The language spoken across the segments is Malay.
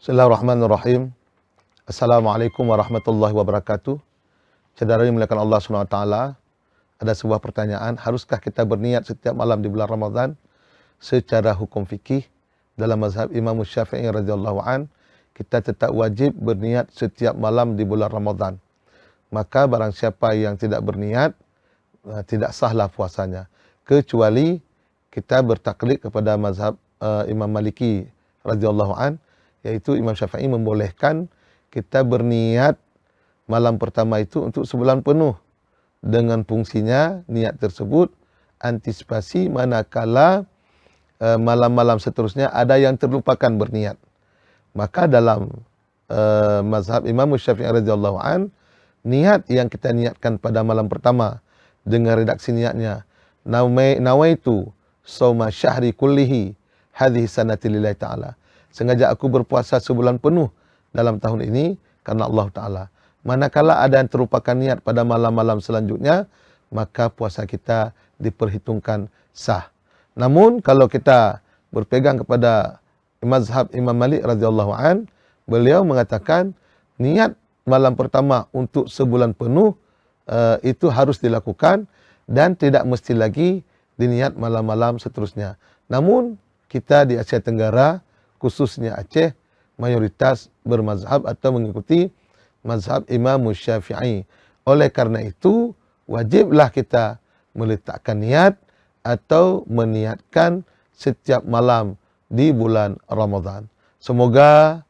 Bismillahirrahmanirrahim. Assalamualaikum warahmatullahi wabarakatuh. Saudara yang dimuliakan Allah SWT, ada sebuah pertanyaan, haruskah kita berniat setiap malam di bulan Ramadan? Secara hukum fikih, dalam mazhab Imam Syafi'i radhiyallahu an, kita tetap wajib berniat setiap malam di bulan Ramadan. Maka barang siapa yang tidak berniat, tidak sahlah puasanya. Kecuali kita bertaklid kepada mazhab Imam Maliki radhiyallahu an, yaitu Imam Syafi'i membolehkan kita berniat malam pertama itu untuk sebulan penuh. Dengan fungsinya, niat tersebut antisipasi manakala malam-malam seterusnya ada yang terlupakan berniat. Maka dalam mazhab Imam Syafi'i radhiyallahu an, niat yang kita niatkan pada malam pertama dengan redaksi niatnya, nawaitu shauma syahri kullihi hadhihi sanati lillahi ta'ala. Sengaja aku berpuasa sebulan penuh dalam tahun ini karena Allah Ta'ala. Manakala ada yang terlupakan niat pada malam-malam selanjutnya, maka puasa kita diperhitungkan sah. Namun kalau kita berpegang kepada mazhab Imam Malik radhiyallahu an, beliau mengatakan niat malam pertama untuk sebulan penuh itu harus dilakukan dan tidak mesti lagi diniat malam-malam seterusnya. Namun kita di Asia Tenggara, khususnya Aceh, mayoritas bermazhab atau mengikuti mazhab Imam Syafi'i. Oleh karena itu, wajiblah kita meletakkan niat atau meniatkan setiap malam di bulan Ramadan. Semoga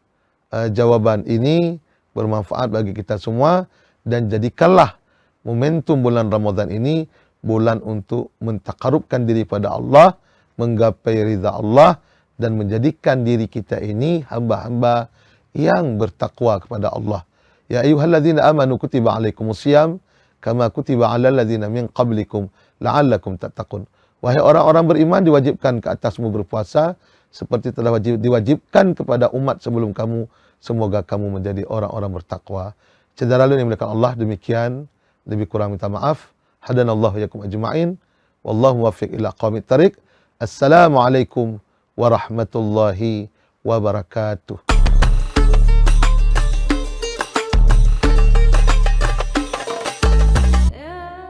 jawaban ini bermanfaat bagi kita semua dan jadikanlah momentum bulan Ramadan ini bulan untuk mentaqarrubkan diri pada Allah, menggapai ridha Allah, dan menjadikan diri kita ini hamba-hamba yang bertakwa kepada Allah. Ya ayyuhalladzina amanu kutiba alaikumusiyam kama kutiba alal ladzina min qablikum la'allakum tattaqun. Wahai orang-orang beriman, diwajibkan ke atasmu berpuasa seperti telah diwajibkan kepada umat sebelum kamu, semoga kamu menjadi orang-orang bertakwa. Saudara yang dimuliakan Allah, demikian, lebih kurang minta maaf. Hadanallahu yakum ajma'in. Wallahu muwaffiq ila aqwamit thariq. Assalamualaikum warahmatullahi wabarakatuh.